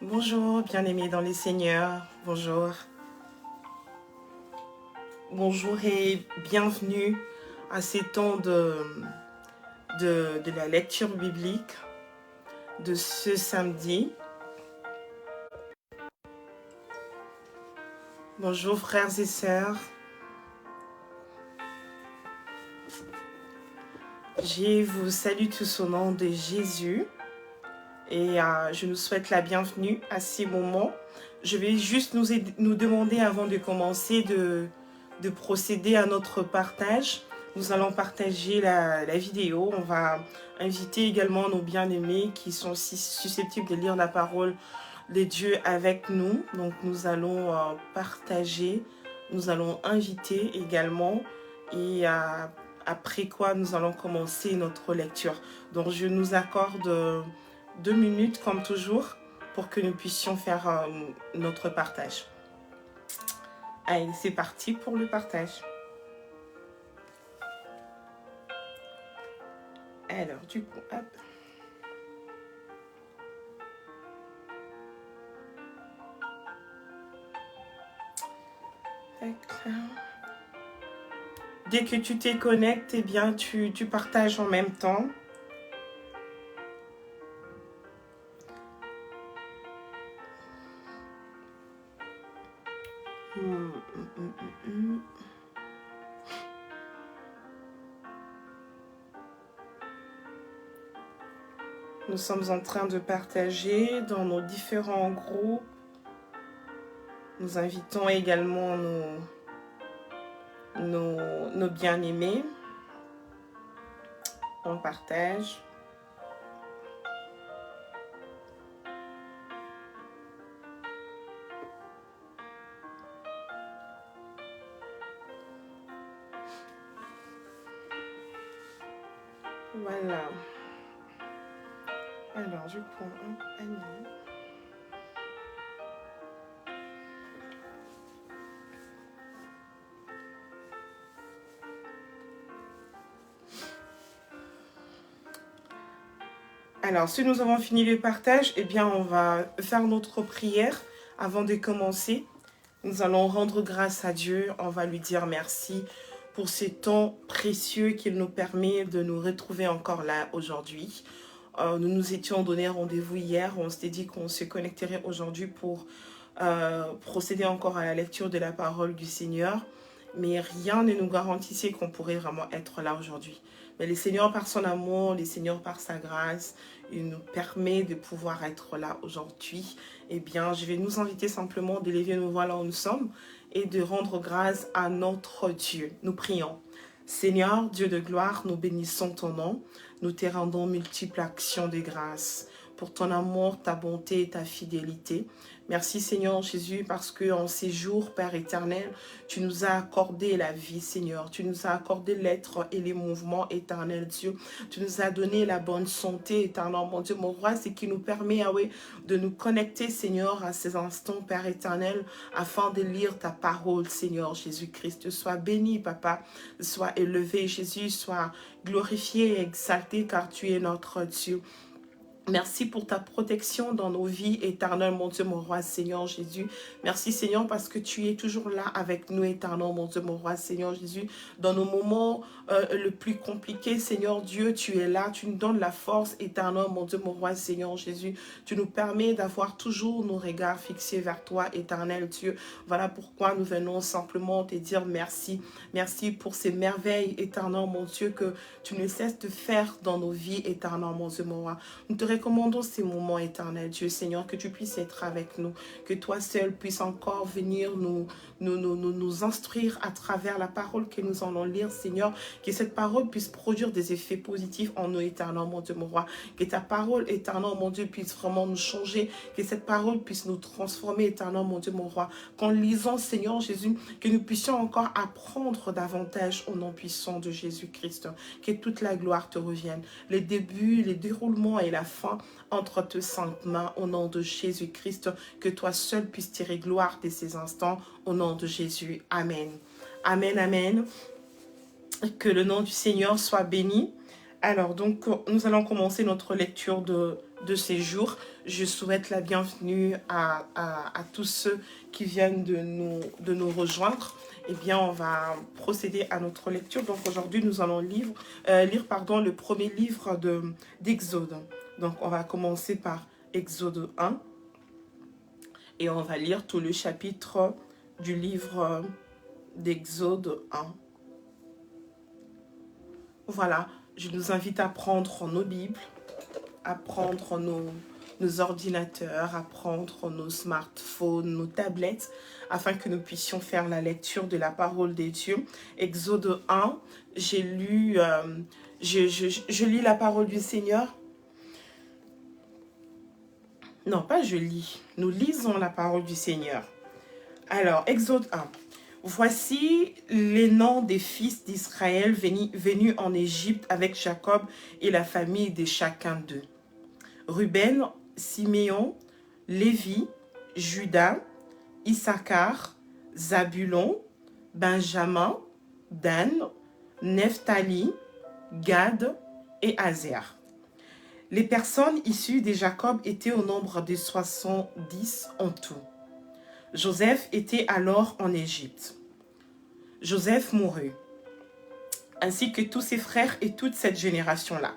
Bonjour, bien-aimés dans les seigneurs, bonjour. Bonjour et bienvenue à ces temps de la lecture biblique de ce samedi. Bonjour frères et sœurs. Je vous salue tous au nom de Jésus et je nous souhaite la bienvenue à ces moments. Je vais juste nous demander avant de commencer de procéder à notre partage. Nous allons partager la vidéo. On va inviter également nos bien-aimés qui sont susceptibles de lire la parole de Dieu avec nous. Donc nous allons partager, nous allons inviter également et après quoi nous allons commencer notre lecture. Donc je nous accorde 2 minutes comme toujours pour que nous puissions faire notre partage. Allez, c'est parti pour le partage. Alors, du coup, hop. Dès que tu te connectes, eh bien, tu partages en même temps. Nous sommes en train de partager dans nos différents groupes. Nous invitons également nos bien-aimés. On partage. Voilà. Alors, je prends un panier. Alors, si nous avons fini le partage, eh bien, on va faire notre prière avant de commencer. Nous allons rendre grâce à Dieu, on va lui dire merci pour ces temps précieux qu'il nous permet de nous retrouver encore là aujourd'hui. Nous nous étions donné rendez-vous hier, on s'était dit qu'on se connecterait aujourd'hui pour procéder encore à la lecture de la parole du Seigneur. Mais rien ne nous garantissait qu'on pourrait vraiment être là aujourd'hui. Mais le Seigneur, par son amour, le Seigneur, par sa grâce, il nous permet de pouvoir être là aujourd'hui. Eh bien, je vais nous inviter simplement d'élever nos voix là où nous sommes et de rendre grâce à notre Dieu. Nous prions. Seigneur, Dieu de gloire, nous bénissons ton nom. Nous te rendons multiples actions de grâce pour ton amour, ta bonté et ta fidélité. Merci Seigneur Jésus parce qu'en ces jours, Père éternel, tu nous as accordé la vie Seigneur. Tu nous as accordé l'être et les mouvements éternels Dieu. Tu nous as donné la bonne santé éternelle mon Dieu, mon roi, ce qui nous permet de nous connecter Seigneur à ces instants Père éternel afin de lire ta parole Seigneur Jésus-Christ. Sois béni Papa, sois élevé Jésus, sois glorifié et exalté car tu es notre Dieu. Merci pour ta protection dans nos vies éternelles, mon Dieu, mon roi, Seigneur Jésus. Merci, Seigneur, parce que tu es toujours là avec nous, éternel, mon Dieu, mon roi, Seigneur Jésus. Dans nos moments le plus compliqués, Seigneur Dieu, tu es là. Tu nous donnes la force, éternelle, mon Dieu, mon roi, Seigneur Jésus. Tu nous permets d'avoir toujours nos regards fixés vers toi, éternel Dieu. Voilà pourquoi nous venons simplement te dire merci. Merci pour ces merveilles, éternel, mon Dieu, que tu ne cesses de faire dans nos vies, éternel, mon Dieu, mon roi. Nous te recommandons ces moments éternels, Dieu Seigneur, que tu puisses être avec nous, que toi seul puisses encore venir nous instruire à travers la parole que nous allons lire, Seigneur, que cette parole puisse produire des effets positifs en nous, éternel, mon Dieu, mon roi, que ta parole, éternel, mon Dieu, puisse vraiment nous changer, que cette parole puisse nous transformer, éternel, mon Dieu, mon roi, qu'en lisant, Seigneur Jésus, que nous puissions encore apprendre davantage au nom puissant de Jésus-Christ, que toute la gloire te revienne, les débuts, les déroulements et la fin entre tes saintes mains au nom de Jésus-Christ, que toi seul puisses tirer gloire de ces instants au nom de Jésus. Amen. Amen, amen. Que le nom du Seigneur soit béni. Alors, donc, nous allons commencer notre lecture de ces jours. Je souhaite la bienvenue à tous ceux qui viennent de nous rejoindre. Eh bien, on va procéder à notre lecture. Donc aujourd'hui, nous allons lire le premier livre d'Exode. Donc on va commencer par Exode 1 et on va lire tout le chapitre du livre d'Exode 1. Voilà, je nous invite à prendre nos Bibles, à prendre nos ordinateurs, à prendre nos smartphones, nos tablettes, afin que nous puissions faire la lecture de la parole de Dieu. Exode 1, j'ai lu, je lis la parole du Seigneur. Non, pas je lis, nous lisons la parole du Seigneur. Alors, Exode 1. Voici les noms des fils d'Israël venus en Égypte avec Jacob et la famille de chacun d'eux. Ruben, Siméon, Lévi, Juda, Issachar, Zabulon, Benjamin, Dan, Nephtali, Gad et Aser. Les personnes issues de Jacob étaient au nombre de 70 en tout. Joseph était alors en Égypte. Joseph mourut, ainsi que tous ses frères et toute cette génération-là.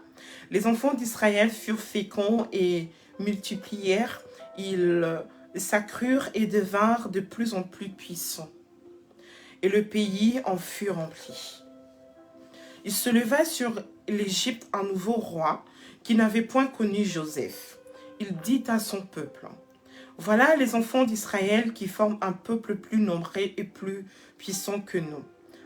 Les enfants d'Israël furent féconds et multiplièrent, ils s'accrurent et devinrent de plus en plus puissants. Et le pays en fut rempli. Il se leva sur l'Égypte un nouveau roi qui n'avait point connu Joseph. Il dit à son peuple: voilà les enfants d'Israël qui forment un peuple plus nombreux et plus puissant que nous.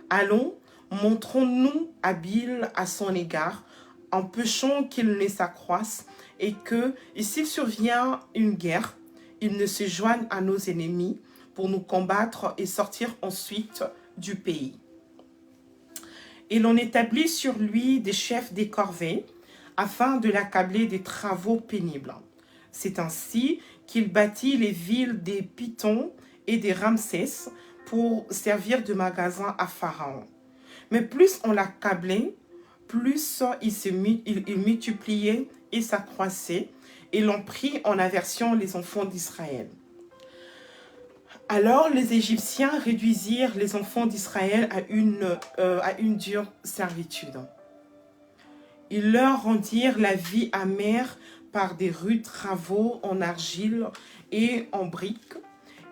Allons, montrons-nous habiles à son égard, empêchons qu'il ne s'accroisse et que, s'il survient une guerre, il ne se joigne à nos ennemis pour nous combattre et sortir ensuite du pays. Et l'on établit sur lui des chefs des corvées afin de l'accabler des travaux pénibles. C'est ainsi qu'il bâtit les villes des Python et des Ramsès pour servir de magasin à Pharaon. Mais plus on l'accablait, plus il multipliait et s'accroissait, et l'on prit en aversion les enfants d'Israël. Alors les Égyptiens réduisirent les enfants d'Israël à une dure servitude. Ils leur rendirent la vie amère par des rudes travaux en argile et en briques,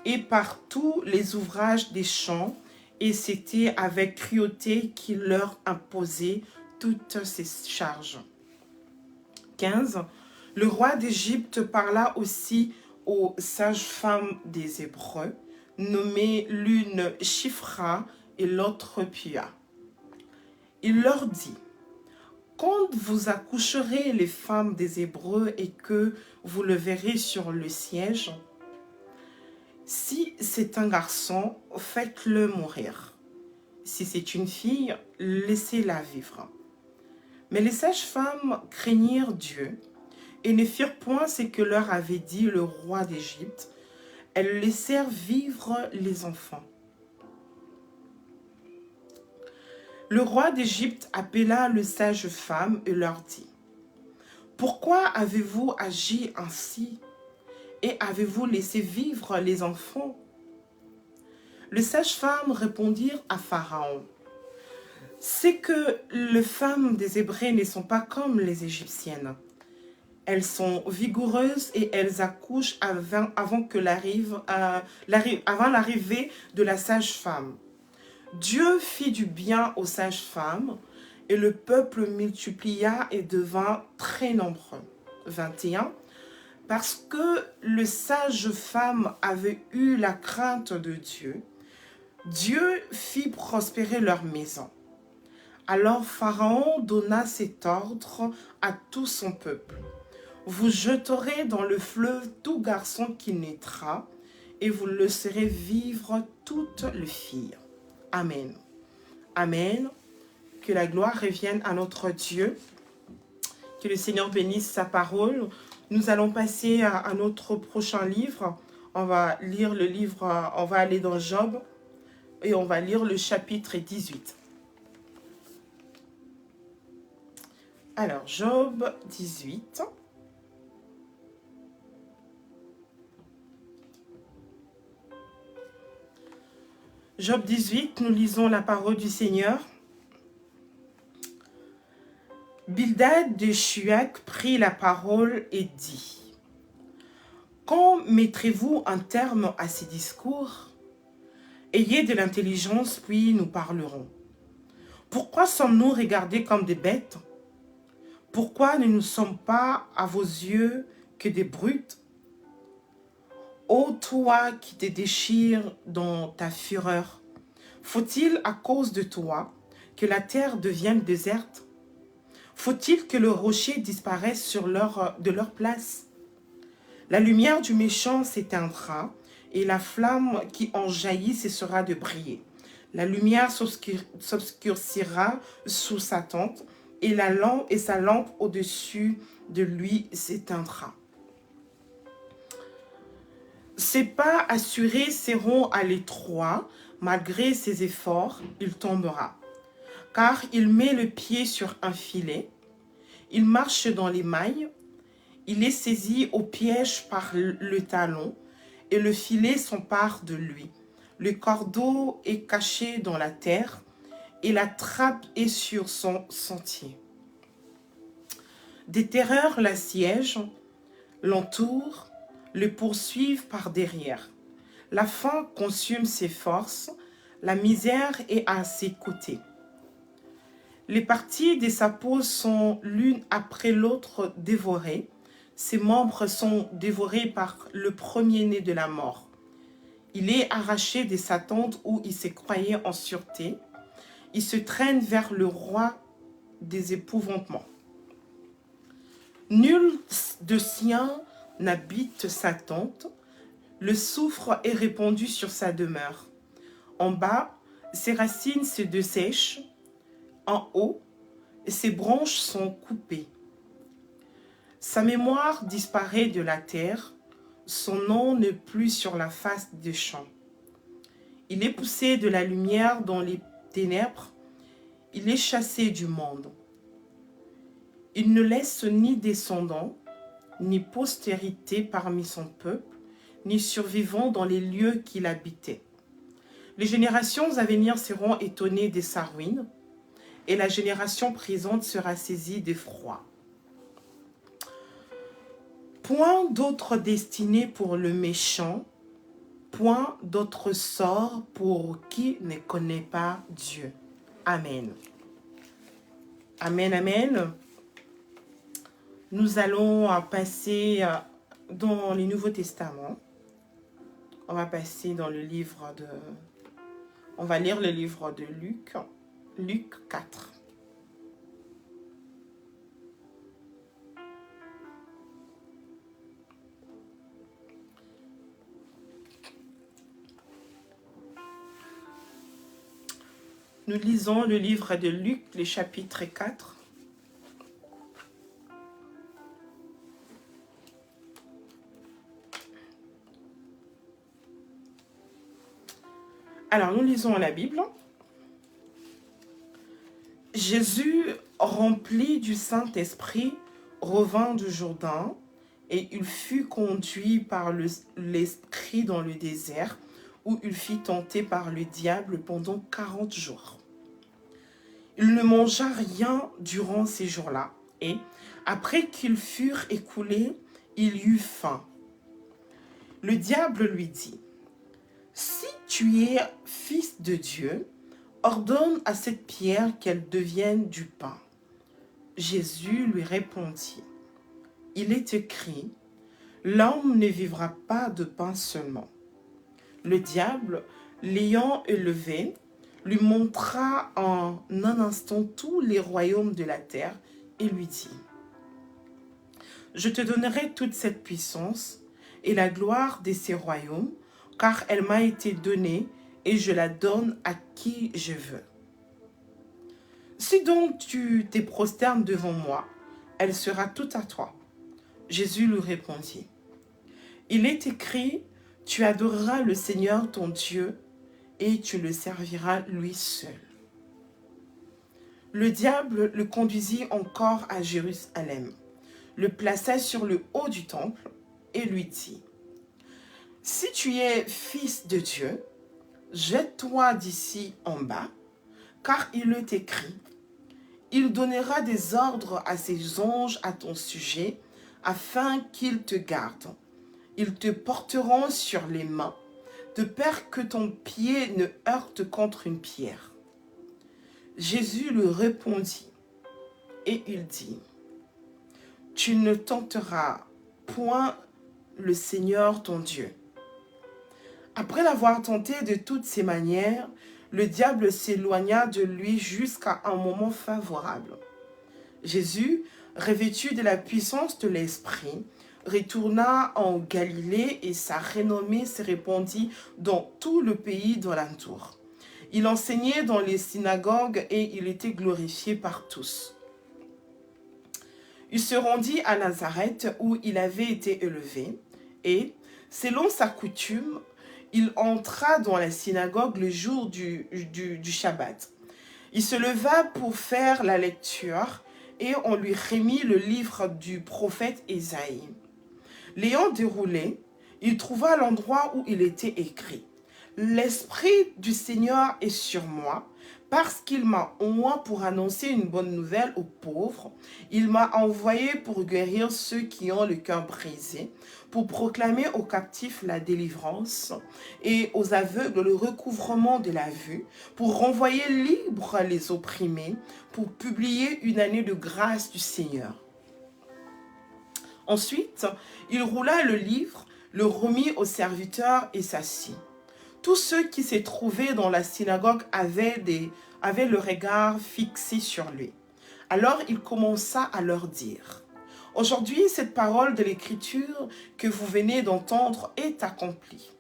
et par tous les ouvrages des champs, et c'était avec cruauté qu'ils leur imposaient toutes ces charges. 15. Le roi d'Égypte parla aussi aux sages-femmes des Hébreux, nommées l'une Shifra et l'autre Pua. Il leur dit: quand vous accoucherez les femmes des Hébreux et que vous le verrez sur le siège, si c'est un garçon, faites-le mourir. Si c'est une fille, laissez-la vivre. Mais les sages-femmes craignirent Dieu et ne firent point ce que leur avait dit le roi d'Égypte. Elles laissèrent vivre les enfants. Le roi d'Égypte appela les sages-femmes et leur dit: pourquoi avez-vous agi ainsi et avez-vous laissé vivre les enfants? Les sages-femmes répondirent à Pharaon: c'est que les femmes des Hébreux ne sont pas comme les Égyptiennes. Elles sont vigoureuses et elles accouchent avant l'arrivée de la sage-femme. Dieu fit du bien aux sages-femmes et le peuple multiplia et devint très nombreux. 21. Parce que les sages-femmes avaient eu la crainte de Dieu, Dieu fit prospérer leur maison. Alors Pharaon donna cet ordre à tout son peuple: vous jeterez dans le fleuve tout garçon qui naîtra, et vous laisserez vivre toutes les filles. Amen. Amen. Que la gloire revienne à notre Dieu. Que le Seigneur bénisse sa parole. Nous allons passer à notre prochain livre. On va lire le livre, on va aller dans Job et on va lire le chapitre 18. Alors, Job 18. Job 18, nous lisons la parole du Seigneur. Bildad de Shuach prit la parole et dit: Quand mettrez-vous un terme à ces discours? Ayez de l'intelligence, puis nous parlerons. Pourquoi sommes-nous regardés comme des bêtes? Pourquoi ne nous sommes pas à vos yeux que des brutes? Ô toi qui te déchires dans ta fureur, faut-il à cause de toi que la terre devienne déserte? Faut-il que le rocher disparaisse de leur place? La lumière du méchant s'éteindra et la flamme qui en jaillit cessera de briller. La lumière s'obscurcira sous sa tente et sa lampe au-dessus de lui s'éteindra. Ses pas assurés seront à l'étroit, malgré ses efforts, il tombera. Car il met le pied sur un filet, il marche dans les mailles, il est saisi au piège par le talon, et le filet s'empare de lui. Le cordeau est caché dans la terre, et la trappe est sur son sentier. Des terreurs l'assiègent, l'entourent, le poursuivent par derrière. La faim consume ses forces, la misère est à ses côtés. Les parties de sa peau sont l'une après l'autre dévorées. Ses membres sont dévorés par le premier-né de la mort. Il est arraché de sa tente où il se croyait en sûreté. Il se traîne vers le roi des épouvantements. Nul de sien n'habite sa tente. Le soufre est répandu sur sa demeure. En bas, ses racines se dessèchent. En haut, ses branches sont coupées. Sa mémoire disparaît de la terre. Son nom n'est plus sur la face des champs. Il est poussé de la lumière dans les ténèbres. Il est chassé du monde. Il ne laisse ni descendants, ni postérité parmi son peuple, ni survivants dans les lieux qu'il habitait. Les générations à venir seront étonnées de sa ruine, et la génération présente sera saisie d'effroi. Point d'autre destinée pour le méchant, point d'autre sort pour qui ne connaît pas Dieu. Amen. Amen, amen. Nous allons passer dans le Nouveau Testament. On va passer dans le livre de... On va lire le livre de Luc, Luc 4. Nous lisons le livre de Luc, le chapitre 4. Alors, nous lisons la Bible. Jésus, rempli du Saint-Esprit, revint du Jourdain et il fut conduit par l'Esprit dans le désert où il fut tenté par le diable pendant 40 jours. Il ne mangea rien durant ces jours-là et, après qu'ils furent écoulés, il eut faim. Le diable lui dit: « Si tu es fils de Dieu, ordonne à cette pierre qu'elle devienne du pain. » Jésus lui répondit: « Il est écrit, l'homme ne vivra pas de pain seulement. » Le diable, l'ayant élevé, lui montra en un instant tous les royaumes de la terre et lui dit: « Je te donnerai toute cette puissance et la gloire de ces royaumes, car elle m'a été donnée et je la donne à qui je veux. Si donc tu te prosternes devant moi, elle sera toute à toi. » Jésus lui répondit: « Il est écrit, tu adoreras le Seigneur ton Dieu et tu le serviras lui seul. » Le diable le conduisit encore à Jérusalem, le plaça sur le haut du temple et lui dit: « Si tu es fils de Dieu, jette-toi d'ici en bas, car il est écrit, il donnera des ordres à ses anges à ton sujet, afin qu'ils te gardent. Ils te porteront sur les mains, de peur que ton pied ne heurte contre une pierre. » Jésus lui répondit, et il dit, « Tu ne tenteras point le Seigneur ton Dieu. » Après l'avoir tenté de toutes ses manières, le diable s'éloigna de lui jusqu'à un moment favorable. Jésus, revêtu de la puissance de l'Esprit, retourna en Galilée et sa renommée se répandit dans tout le pays d'alentour. Il enseignait dans les synagogues et il était glorifié par tous. Il se rendit à Nazareth où il avait été élevé et, selon sa coutume, il entra dans la synagogue le jour du Shabbat. Il se leva pour faire la lecture et on lui remit le livre du prophète Ésaïe. L'ayant déroulé, il trouva l'endroit où il était écrit « L'Esprit du Seigneur est sur moi, parce qu'il m'a oint pour annoncer une bonne nouvelle aux pauvres. Il m'a envoyé pour guérir ceux qui ont le cœur brisé, pour proclamer aux captifs la délivrance et aux aveugles le recouvrement de la vue, pour renvoyer libres les opprimés, pour publier une année de grâce du Seigneur. » Ensuite, il roula le livre, le remit au serviteur et s'assit. Tous ceux qui se trouvaient dans la synagogue avaient le regard fixé sur lui. Alors il commença à leur dire, « Aujourd'hui, cette parole de l'Écriture que vous venez d'entendre est accomplie. »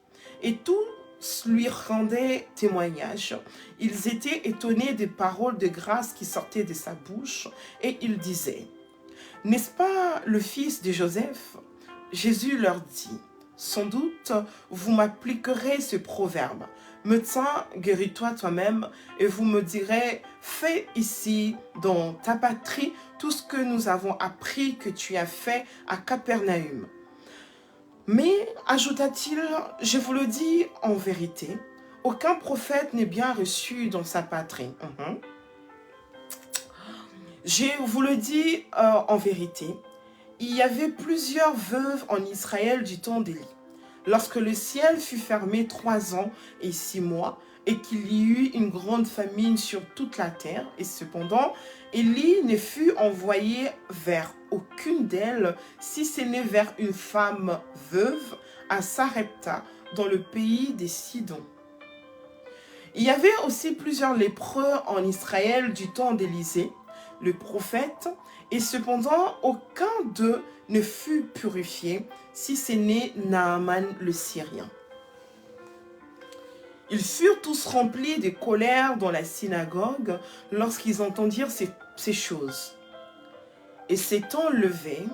Et tous lui rendaient témoignage. Ils étaient étonnés des paroles de grâce qui sortaient de sa bouche et ils disaient, « N'est-ce pas le fils de Joseph ?» Jésus leur dit, « Sans doute, vous m'appliquerez ce proverbe. Médecin, guéris-toi toi-même, et vous me direz, fais ici, dans ta patrie, tout ce que nous avons appris que tu as fait à Capernaüm. Mais, ajouta-t-il, je vous le dis en vérité, aucun prophète n'est bien reçu dans sa patrie. Je vous le dis en vérité, il y avait plusieurs veuves en Israël du temps d'Élie. Lorsque le ciel fut fermé 3 ans et 6 mois, et qu'il y eut une grande famine sur toute la terre, et cependant, Élie ne fut envoyé vers aucune d'elles, si ce n'est vers une femme veuve à Sarepta, dans le pays des Sidons. Il y avait aussi plusieurs lépreux en Israël du temps d'Élisée, le prophète, et cependant aucun d'eux ne fut purifié, si ce n'est Naaman le Syrien. Ils furent tous remplis de colère dans la synagogue lorsqu'ils entendirent ces choses. Et s'étant levés,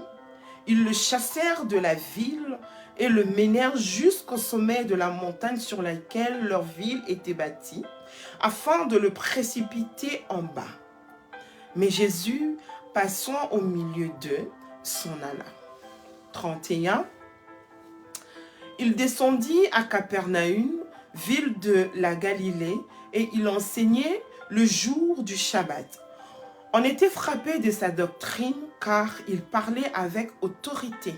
ils le chassèrent de la ville et le menèrent jusqu'au sommet de la montagne sur laquelle leur ville était bâtie, afin de le précipiter en bas. Mais Jésus, passant au milieu d'eux, s'en alla. 31. Il descendit à Capernaüm, ville de la Galilée, et il enseignait le jour du Shabbat. On était frappé de sa doctrine, car il parlait avec autorité.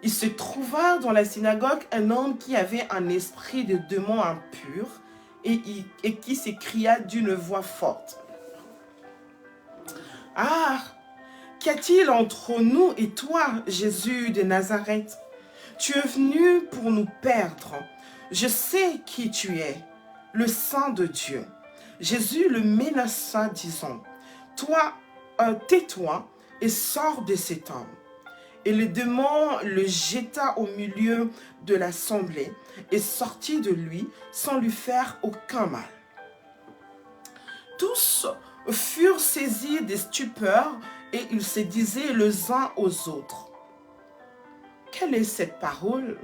Il se trouva dans la synagogue un homme qui avait un esprit de démon impur et qui s'écria d'une voix forte. « Ah, qu'y a-t-il entre nous et toi, Jésus de Nazareth? Tu es venu pour nous perdre. Je sais qui tu es, le Saint de Dieu. » Jésus le menaça, disant, « Toi, tais-toi et sors de cet homme. » Et le démon le jeta au milieu de l'assemblée et sortit de lui sans lui faire aucun mal. Tous furent saisis de stupeur et ils se disaient les uns aux autres, « Quelle est cette parole ?»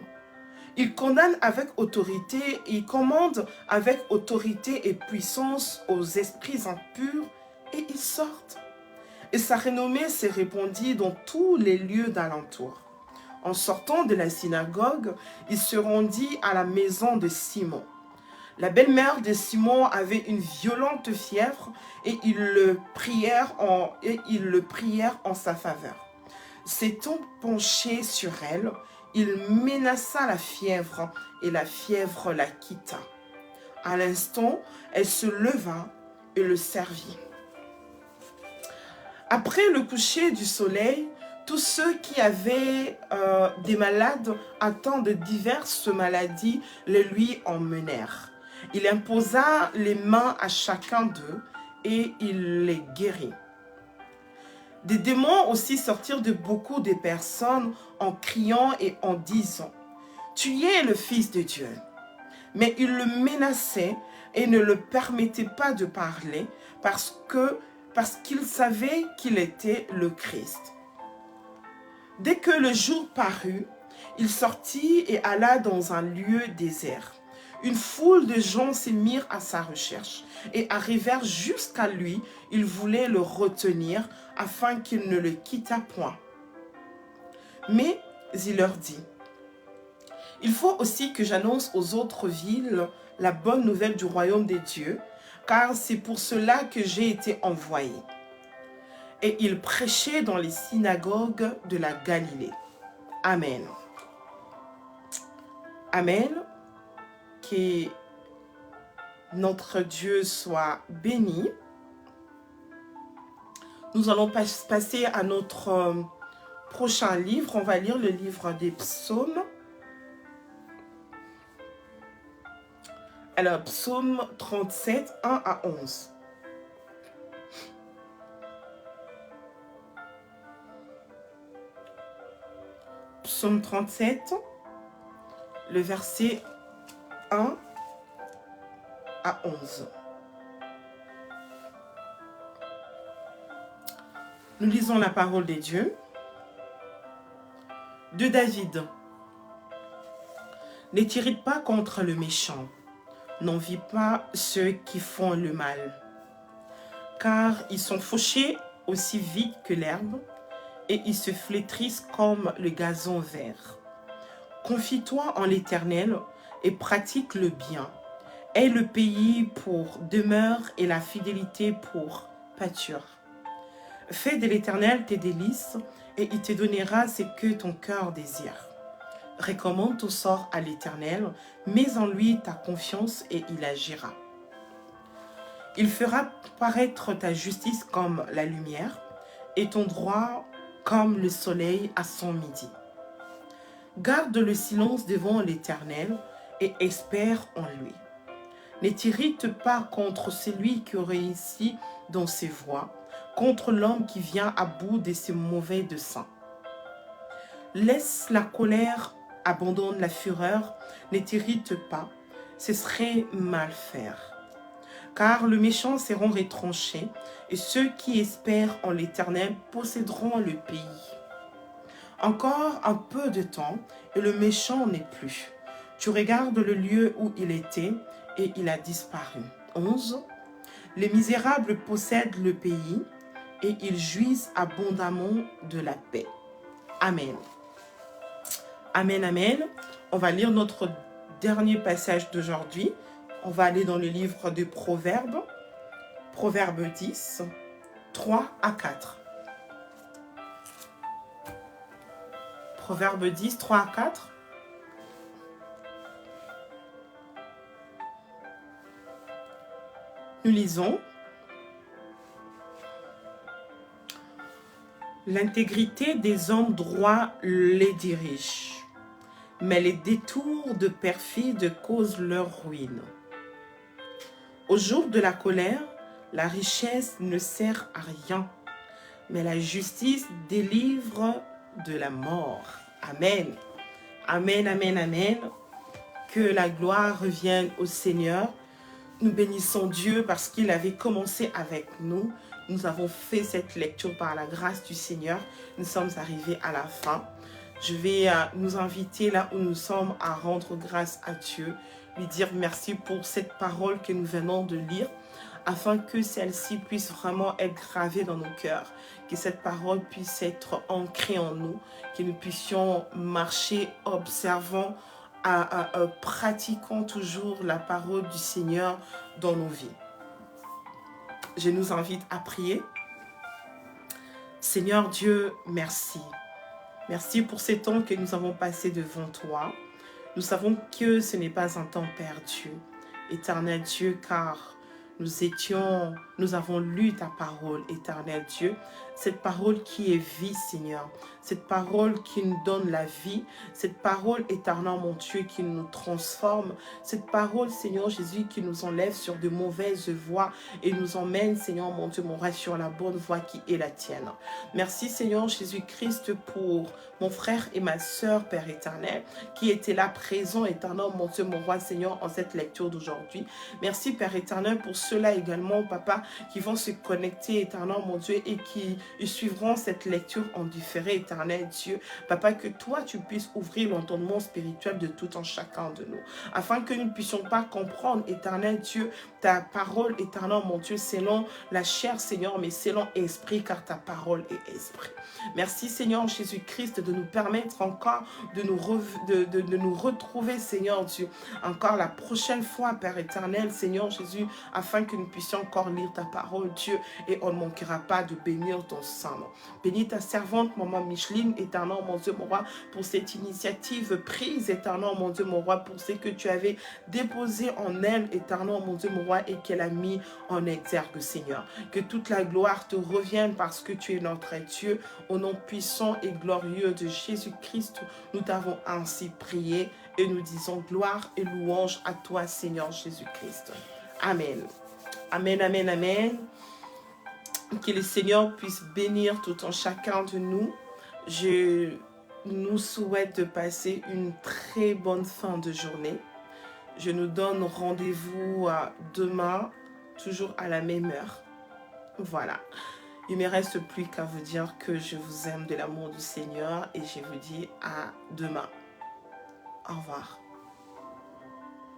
Il condamne avec autorité, il commande avec autorité et puissance aux esprits impurs et ils sortent. Et sa renommée s'est répandue dans tous les lieux d'alentour. En sortant de la synagogue, il se rendit à la maison de Simon. La belle-mère de Simon avait une violente fièvre et ils le prièrent en sa faveur. S'étant penché sur elle, il menaça la fièvre et la fièvre la quitta. À l'instant, elle se leva et le servit. Après le coucher du soleil, tous ceux qui avaient des malades atteints de diverses maladies les lui emmenèrent. Il imposa les mains à chacun d'eux et il les guérit. Des démons aussi sortirent de beaucoup de personnes en criant et en disant « Tu es le Fils de Dieu ». Mais ils le menaçaient et ne le permettaient pas de parler parce qu'il savait qu'il était le Christ. Dès que le jour parut, il sortit et alla dans un lieu désert. Une foule de gens se mirent à sa recherche et arrivèrent jusqu'à lui. Ils voulaient le retenir afin qu'il ne le quittât point. Mais il leur dit, « Il faut aussi que j'annonce aux autres villes la bonne nouvelle du royaume des dieux, car c'est pour cela que j'ai été envoyé. » Et il prêchait dans les synagogues de la Galilée. Amen. Amen. Que notre Dieu soit béni. Nous allons passer à notre prochain livre. On va lire le livre des psaumes. Alors, psaume 37, 1 à 11. Psaume 37, le verset 1 à 11. Nous lisons la parole de Dieu. De David. Ne t'irrite pas contre le méchant, n'envie pas ceux qui font le mal, car ils sont fauchés aussi vite que l'herbe, et ils se flétrissent comme le gazon vert. Confie-toi en l'Éternel et pratique le bien. Aie le pays pour demeure et la fidélité pour pâture. Fais de l'Éternel tes délices et il te donnera ce que ton cœur désire. Recommande ton sort à l'Éternel, mets en lui ta confiance et il agira. Il fera paraître ta justice comme la lumière et ton droit comme le soleil à son midi. Garde le silence devant l'Éternel et espère en lui. Ne t'irrite pas contre celui qui réussit dans ses voies, contre l'homme qui vient à bout de ses mauvais desseins. Laisse la colère, abandonne la fureur, ne t'irrite pas, ce serait mal faire. Car le méchant seront retranchés, et ceux qui espèrent en l'Éternel posséderont le pays. Encore un peu de temps, et le méchant n'est plus. Tu regardes le lieu où il était, et il a disparu. 11. Les misérables possèdent le pays, et ils jouissent abondamment de la paix. Amen. Amen, amen. On va lire notre dernier passage d'aujourd'hui. On va aller dans le livre de Proverbes. Proverbe 10, 3 à 4. Proverbe 10, 3 à 4. Nous lisons. L'intégrité des hommes droits les dirige, mais les détours de perfide causent leur ruine. Au jour de la colère, la richesse ne sert à rien, mais la justice délivre de la mort. Amen. Amen, amen, amen. Que la gloire revienne au Seigneur. Nous bénissons Dieu parce qu'il avait commencé avec nous. Nous avons fait cette lecture par la grâce du Seigneur. Nous sommes arrivés à la fin. Je vais nous inviter là où nous sommes à rendre grâce à Dieu, lui dire merci pour cette parole que nous venons de lire, afin que celle-ci puisse vraiment être gravée dans nos cœurs, que cette parole puisse être ancrée en nous, que nous puissions marcher observant pratiquons toujours la parole du Seigneur dans nos vies. Je nous invite à prier. Seigneur Dieu, merci. Merci pour ces temps que nous avons passés devant toi. Nous savons que ce n'est pas un temps perdu. Éternel Dieu, car nous avons lu ta parole, éternel Dieu. Cette parole qui est vie, Seigneur. Cette parole qui nous donne la vie. Cette parole, éternel mon Dieu, qui nous transforme. Cette parole, Seigneur Jésus, qui nous enlève sur de mauvaises voies et nous emmène, Seigneur mon Dieu, mon rêve, sur la bonne voie qui est la tienne. Merci, Seigneur Jésus-Christ, pour mon frère et ma sœur, Père éternel, qui étaient là présents, éternel mon Dieu, mon roi, Seigneur, en cette lecture d'aujourd'hui. Merci, Père éternel, pour ceux-là également, Papa, qui vont se connecter, éternel mon Dieu, et qui suivront cette lecture en différé, éternel Dieu. Papa, que toi, tu puisses ouvrir l'entendement spirituel de tout en chacun de nous, afin que nous ne puissions pas comprendre, éternel Dieu, ta parole, éternel mon Dieu, selon la chair, Seigneur, mais selon esprit, car ta parole est esprit. Merci, Seigneur Jésus-Christ, de nous permettre encore de nous retrouver, Seigneur Dieu, encore la prochaine fois, Père éternel, Seigneur Jésus, afin que nous puissions encore lire ta parole, Dieu, et on ne manquera pas de bénir ton saint nom. Bénis ta servante, maman Micheline, éternel, mon Dieu, mon roi, pour cette initiative prise, éternel, mon Dieu, mon roi, pour ce que tu avais déposé en elle, éternel, mon Dieu, mon roi, et qu'elle a mis en exergue, Seigneur. Que toute la gloire te revienne parce que tu es notre Dieu. Au nom puissant et glorieux de Jésus-Christ, nous t'avons ainsi prié et nous disons gloire et louange à toi, Seigneur Jésus-Christ. Amen. Amen, amen, amen. Que le Seigneur puisse bénir tout en chacun de nous. Je nous souhaite de passer une très bonne fin de journée. Je nous donne rendez-vous demain, toujours à la même heure. Voilà. Il ne me reste plus qu'à vous dire que je vous aime de l'amour du Seigneur et je vous dis à demain. Au revoir.